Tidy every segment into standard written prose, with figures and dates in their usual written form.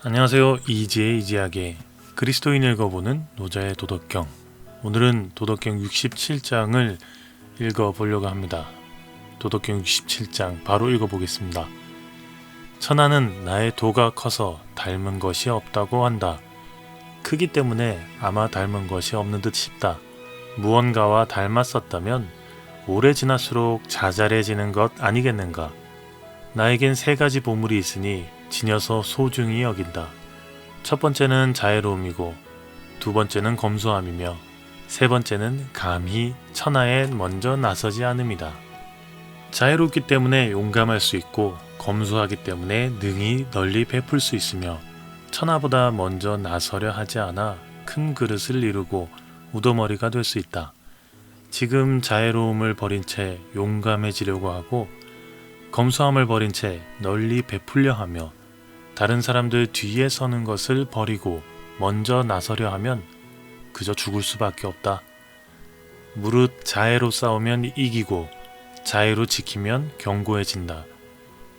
안녕하세요. 이지의 이지하게 그리스도인 읽어보는 노자의 도덕경. 오늘은 도덕경 67장을 읽어보려고 합니다. 도덕경 67장 바로 읽어보겠습니다. 천하는 나의 도가 커서 닮은 것이 없다고 한다. 크기 때문에 아마 닮은 것이 없는 듯 싶다. 무언가와 닮았었다면 오래 지날수록 자잘해지는 것 아니겠는가. 나에겐 세 가지 보물이 있으니 지녀서 소중히 여긴다. 첫 번째는 자애로움이고, 두 번째는 검소함이며, 세 번째는 감히 천하에 먼저 나서지 않음이다. 자애롭기 때문에 용감할 수 있고, 검소하기 때문에 능히 널리 베풀 수 있으며, 천하보다 먼저 나서려 하지 않아 큰 그릇을 이루고 우두머리가 될 수 있다. 지금 자애로움을 버린 채 용감해지려고 하고, 검소함을 버린 채 널리 베풀려 하며, 다른 사람들 뒤에 서는 것을 버리고 먼저 나서려 하면 그저 죽을 수밖에 없다. 무릇 자애로 싸우면 이기고 자애로 지키면 견고해진다.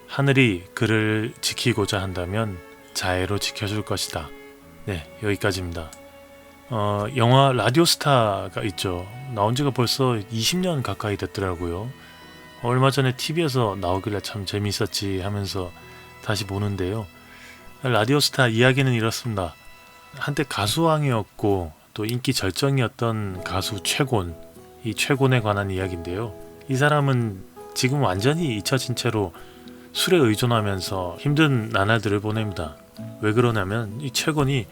하늘이 그를 지키고자 한다면 자애로 지켜줄 것이다. 네, 여기까지입니다. 영화 라디오스타가 있죠. 나온 지가 벌써 20년 가까이 됐더라고요. 얼마 전에 TV에서 나오길래 참 재밌었지 하면서 다시 보는데요. 라디오스타 이야기는 이렇습니다. 한때 가수왕이었고 또 인기 절정이었던 가수 최곤, 이 최곤에 관한 이야기인데요. 이 사람은 지금 완전히 잊혀진 채로 술에 의존하면서 힘든 나날들을 보냅니다. 왜 그러냐면 이 최곤이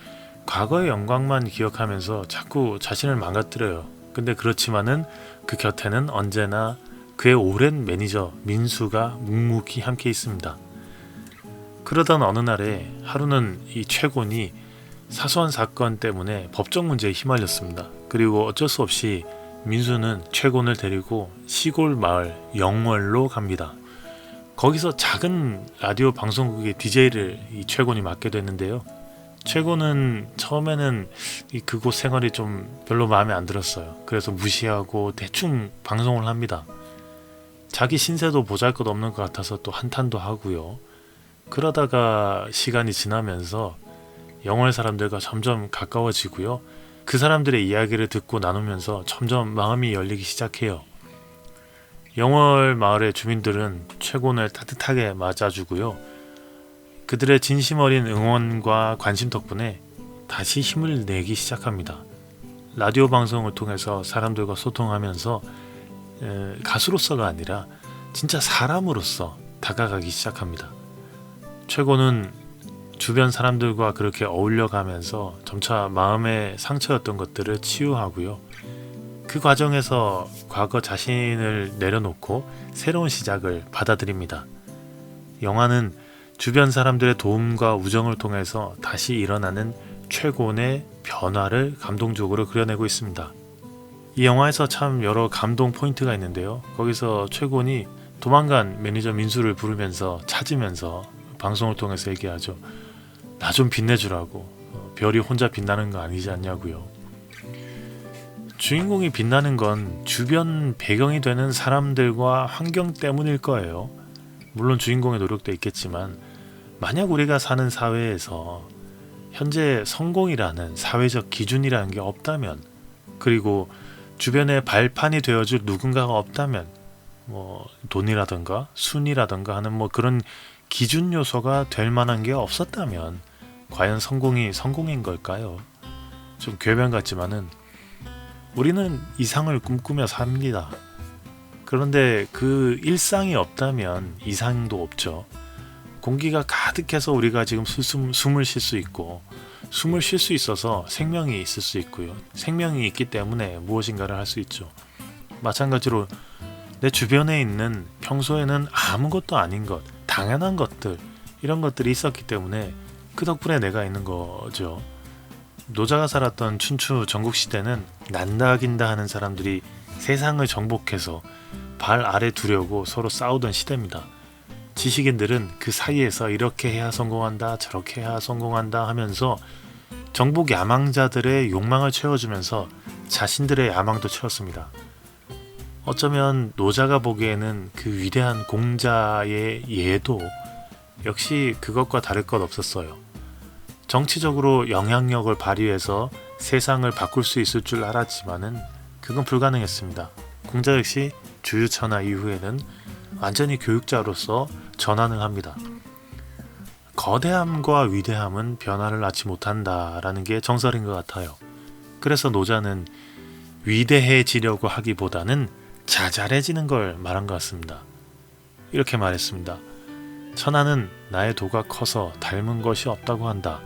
과거의 영광만 기억하면서 자꾸 자신을 망가뜨려요. 근데 그렇지만은 그 곁에는 언제나 그의 오랜 매니저 민수가 묵묵히 함께 있습니다. 그러던 어느 날에 하루는 이 최곤이 사소한 사건 때문에 법적 문제에 휘말렸습니다. 그리고 어쩔 수 없이 민수는 최곤을 데리고 시골 마을 영월로 갑니다. 거기서 작은 라디오 방송국의 DJ를 이 최곤이 맡게 됐는데요. 최곤은 처음에는 이 그곳 생활이 좀 별로 마음에 안 들었어요. 그래서 무시하고 대충 방송을 합니다. 자기 신세도 보잘것없는 것 같아서 또 한탄도 하고요. 그러다가 시간이 지나면서 영월 사람들과 점점 가까워지고요. 그 사람들의 이야기를 듣고 나누면서 점점 마음이 열리기 시작해요. 영월 마을의 주민들은 최곤을 따뜻하게 맞아주고요. 그들의 진심 어린 응원과 관심 덕분에 다시 힘을 내기 시작합니다. 라디오 방송을 통해서 사람들과 소통하면서 가수로서가 아니라 진짜 사람으로서 다가가기 시작합니다. 최곤은 주변 사람들과 그렇게 어울려가면서 점차 마음의 상처였던 것들을 치유하고요. 그 과정에서 과거 자신을 내려놓고 새로운 시작을 받아들입니다. 영화는 주변 사람들의 도움과 우정을 통해서 다시 일어나는 최곤의 변화를 감동적으로 그려내고 있습니다. 이 영화에서 참 여러 감동 포인트가 있는데요. 거기서 최곤이 도망간 매니저 민수를 부르면서 찾으면서 방송을 통해서 얘기하죠. 나 좀 빛내주라고. 별이 혼자 빛나는 거 아니지 않냐고요. 주인공이 빛나는 건 주변 배경이 되는 사람들과 환경 때문일 거예요. 물론 주인공의 노력도 있겠지만 만약 우리가 사는 사회에서 현재 성공이라는 사회적 기준이라는 게 없다면, 그리고 주변에 발판이 되어줄 누군가가 없다면, 돈이라든가 순위라든가 하는 그런 기준 요소가 될 만한 게 없었다면 과연 성공이 성공인 걸까요? 좀 궤변 같지만은 우리는 이상을 꿈꾸며 삽니다. 그런데 그 일상이 없다면 이상도 없죠. 공기가 가득해서 우리가 지금 숨을 쉴 수 있고, 숨을 쉴 수 있어서 생명이 있을 수 있고요. 생명이 있기 때문에 무엇인가를 할 수 있죠. 마찬가지로 내 주변에 있는 평소에는 아무것도 아닌 것, 당연한 것들, 이런 것들이 있었기 때문에 그 덕분에 내가 있는 거죠. 노자가 살았던 춘추 전국시대는 난다 긴다 하는 사람들이 세상을 정복해서 발 아래 두려고 서로 싸우던 시대입니다. 지식인들은 그 사이에서 이렇게 해야 성공한다, 저렇게 해야 성공한다 하면서 정복 야망자들의 욕망을 채워주면서 자신들의 야망도 채웠습니다. 어쩌면 노자가 보기에는 그 위대한 공자의 예도 역시 그것과 다를 것 없었어요. 정치적으로 영향력을 발휘해서 세상을 바꿀 수 있을 줄 알았지만은 그건 불가능했습니다. 공자 역시 주유천하 이후에는 완전히 교육자로서 전환을 합니다. 거대함과 위대함은 변화를 낳지 못한다라는 게 정설인 것 같아요. 그래서 노자는 위대해지려고 하기보다는 자잘해지는 걸 말한 것 같습니다. 이렇게 말했습니다. 천하는 나의 도가 커서 닮은 것이 없다고 한다.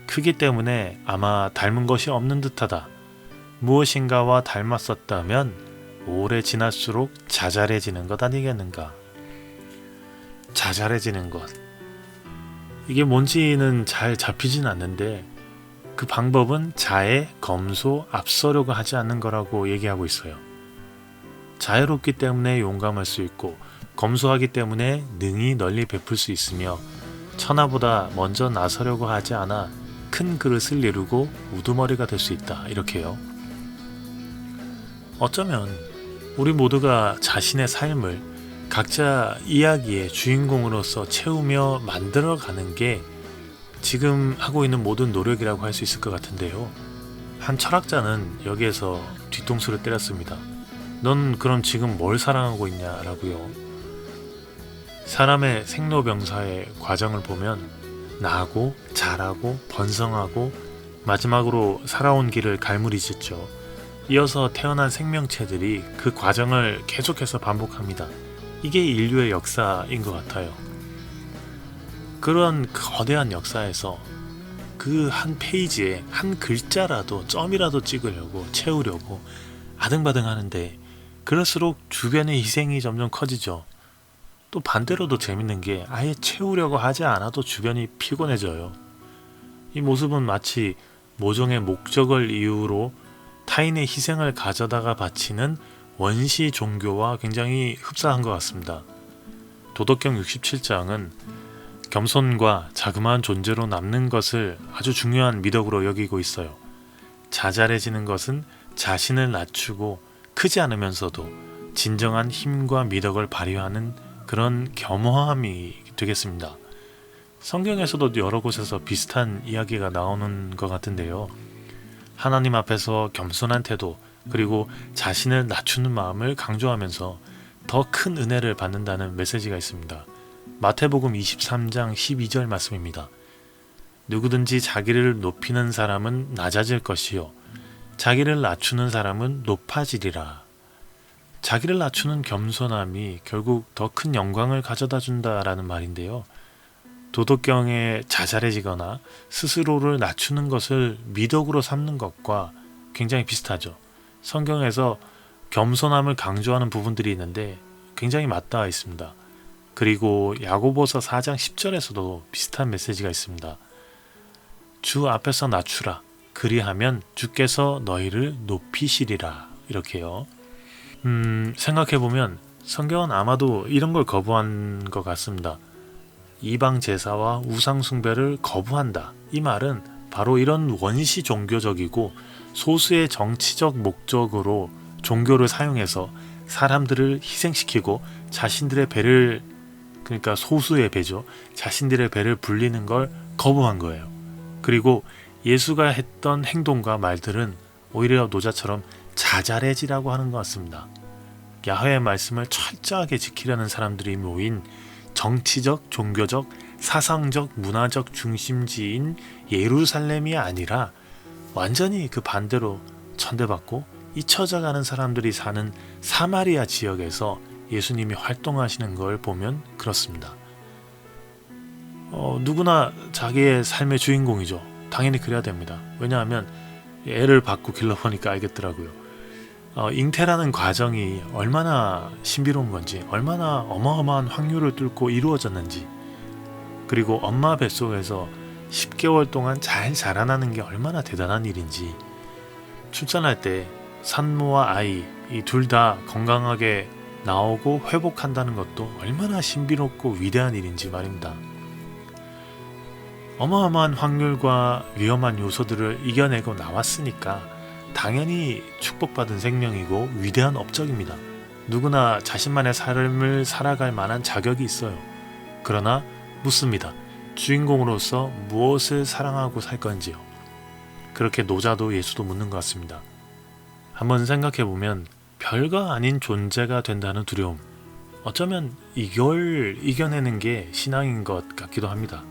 크기 때문에 아마 닮은 것이 없는 듯하다. 무엇인가와 닮았었다면 오래 지날수록 자잘해지는 것 아니겠는가. 자잘해지는 것. 이게 뭔지는 잘 잡히진 않는데 그 방법은 자애, 검소, 앞서려고 하지 않는 거라고 얘기하고 있어요. 자유롭기 때문에 용감할 수 있고 검소하기 때문에 능히 널리 베풀 수 있으며 천하보다 먼저 나서려고 하지 않아 큰 그릇을 이루고 우두머리가 될 수 있다. 이렇게요. 어쩌면 우리 모두가 자신의 삶을 각자 이야기의 주인공으로서 채우며 만들어가는 게 지금 하고 있는 모든 노력이라고 할 수 있을 것 같은데요. 한 철학자는 여기에서 뒤통수를 때렸습니다. 넌 그럼 지금 뭘 사랑하고 있냐라고요. 사람의 생로병사의 과정을 보면 나고 자라고 번성하고 마지막으로 살아온 길을 갈무리짓죠. 이어서 태어난 생명체들이 그 과정을 계속해서 반복합니다. 이게 인류의 역사인 것 같아요. 그런 거대한 역사에서 그 한 페이지에 한 글자라도 점이라도 찍으려고 채우려고 아등바등 하는데 그럴수록 주변의 희생이 점점 커지죠. 또 반대로도 재밌는 게 아예 채우려고 하지 않아도 주변이 피곤해져요. 이 모습은 마치 모종의 목적을 이유로 타인의 희생을 가져다가 바치는 원시 종교와 굉장히 흡사한 것 같습니다. 도덕경 67장은 겸손과 자그마한 존재로 남는 것을 아주 중요한 미덕으로 여기고 있어요. 자잘해지는 것은 자신을 낮추고 크지 않으면서도 진정한 힘과 미덕을 발휘하는 그런 겸허함이 되겠습니다. 성경에서도 여러 곳에서 비슷한 이야기가 나오는 것 같은데요. 하나님 앞에서 겸손한 태도 그리고 자신을 낮추는 마음을 강조하면서 더 큰 은혜를 받는다는 메시지가 있습니다. 마태복음 23장 12절 말씀입니다. 누구든지 자기를 높이는 사람은 낮아질 것이요 자기를 낮추는 사람은 높아지리라. 자기를 낮추는 겸손함이 결국 더 큰 영광을 가져다 준다라는 말인데요. 도덕경에 자잘해지거나 스스로를 낮추는 것을 미덕으로 삼는 것과 굉장히 비슷하죠. 성경에서 겸손함을 강조하는 부분들이 있는데 굉장히 맞닿아 있습니다. 그리고 야고보서 4장 10절에서도 비슷한 메시지가 있습니다. 주 앞에서 낮추라. 그리하면 주께서 너희를 높이시리라. 이렇게요. 생각해보면 성경은 아마도 이런 걸 거부한 것 같습니다. 이방 제사와 우상 숭배를 거부한다. 이 말은 바로 이런 원시 종교적이고 소수의 정치적 목적으로 종교를 사용해서 사람들을 희생시키고 자신들의 배를, 그러니까 소수의 배죠, 자신들의 배를 불리는 걸 거부한 거예요. 그리고 예수가 했던 행동과 말들은 오히려 노자처럼 자잘해지라고 하는 것 같습니다. 야훼의 말씀을 철저하게 지키려는 사람들이 모인 정치적, 종교적, 사상적, 문화적 중심지인 예루살렘이 아니라 완전히 그 반대로 천대받고 잊혀져가는 사람들이 사는 사마리아 지역에서 예수님이 활동하시는 걸 보면 그렇습니다. 누구나 자기의 삶의 주인공이죠. 당연히 그래야 됩니다. 왜냐하면 애를 받고 길러보니까 알겠더라고요. 잉태라는 과정이 얼마나 신비로운 건지, 얼마나 어마어마한 확률을 뚫고 이루어졌는지, 그리고 엄마 뱃속에서 10개월 동안 잘 자라나는 게 얼마나 대단한 일인지, 출산할 때 산모와 아이 이 둘 다 건강하게 나오고 회복한다는 것도 얼마나 신비롭고 위대한 일인지 말입니다. 어마어마한 확률과 위험한 요소들을 이겨내고 나왔으니까 당연히 축복받은 생명이고 위대한 업적입니다. 누구나 자신만의 삶을 살아갈 만한 자격이 있어요. 그러나 묻습니다. 주인공으로서 무엇을 사랑하고 살 건지요. 그렇게 노자도 예수도 묻는 것 같습니다. 한번 생각해보면 별거 아닌 존재가 된다는 두려움, 어쩌면 이걸 이겨내는 게 신앙인 것 같기도 합니다.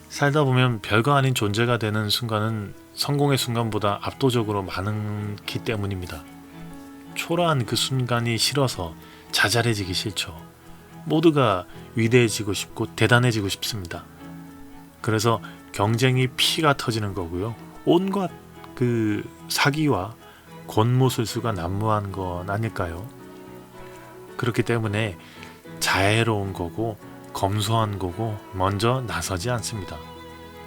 살다 보면 별거 아닌 존재가 되는 순간은 성공의 순간보다 압도적으로 많기 때문입니다. 초라한 그 순간이 싫어서 자잘해지기 싫죠. 모두가 위대해지고 싶고 대단해지고 싶습니다. 그래서 경쟁이 피가 터지는 거고요. 온갖 그 사기와 권모술수가 난무한 건 아닐까요? 그렇기 때문에 자애로운 거고 검소한 거고 먼저 나서지 않습니다.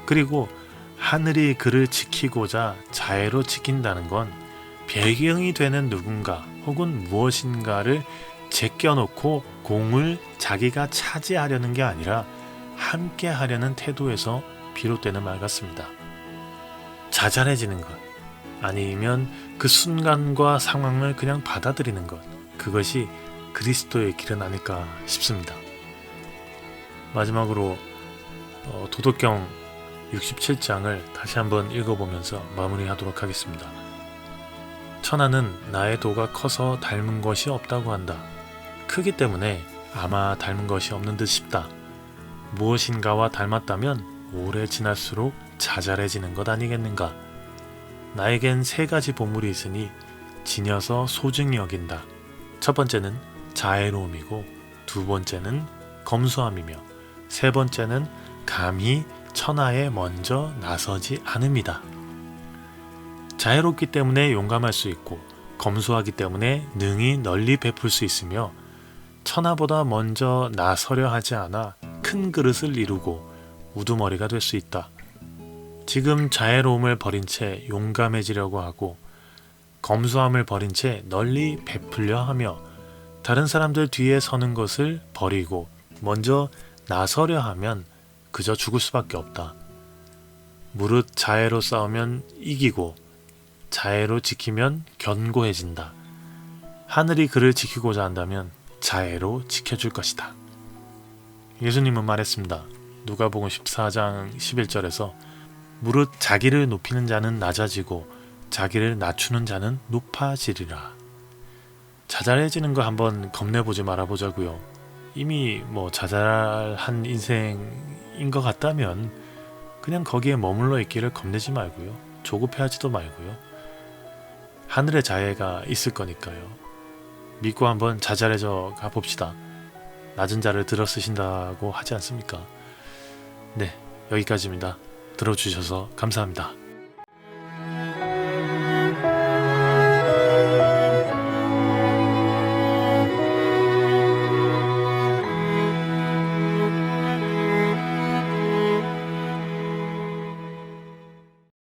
그리고 하늘이 그를 지키고자 자애로 지킨다는 건 배경이 되는 누군가 혹은 무엇인가를 제껴놓고 공을 자기가 차지하려는 게 아니라 함께 하려는 태도에서 비롯되는 말 같습니다. 자잘해지는 것, 아니면 그 순간과 상황을 그냥 받아들이는 것, 그것이 그리스도의 길은 아닐까 싶습니다. 마지막으로 도덕경 67장을 다시 한번 읽어보면서 마무리하도록 하겠습니다. 천하는 나의 도가 커서 닮은 것이 없다고 한다. 크기 때문에 아마 닮은 것이 없는 듯 싶다. 무엇인가와 닮았다면 오래 지날수록 자잘해지는 것 아니겠는가. 나에겐 3가지 보물이 있으니 지녀서 소중히 여긴다. 첫 번째는 자애로움이고, 2번째는 검소함이며, 3번째는 감히 천하에 먼저 나서지 않음이다. 자애롭기 때문에 용감할 수 있고, 검소하기 때문에 능히 널리 베풀 수 있으며, 천하보다 먼저 나서려 하지 않아 큰 그릇을 이루고 우두머리가 될 수 있다. 지금 자애로움을 버린 채 용감해지려고 하고, 검소함을 버린 채 널리 베풀려 하며, 다른 사람들 뒤에 서는 것을 버리고 먼저 나서려 하면 그저 죽을 수밖에 없다. 무릇 자애로 싸우면 이기고 자애로 지키면 견고해진다. 하늘이 그를 지키고자 한다면 자애로 지켜줄 것이다. 예수님은 말했습니다. 누가복음 14장 11절에서 무릇 자기를 높이는 자는 낮아지고 자기를 낮추는 자는 높아지리라. 자잘해지는 거 한번 겁내보지 말아보자고요. 이미 자잘한 인생인 것 같다면 그냥 거기에 머물러 있기를 겁내지 말고요. 조급해하지도 말고요. 하늘의 자애가 있을 거니까요. 믿고 한번 자잘해져 가봅시다. 낮은 자를 들어 쓰신다고 하지 않습니까? 네, 여기까지입니다. 들어주셔서 감사합니다.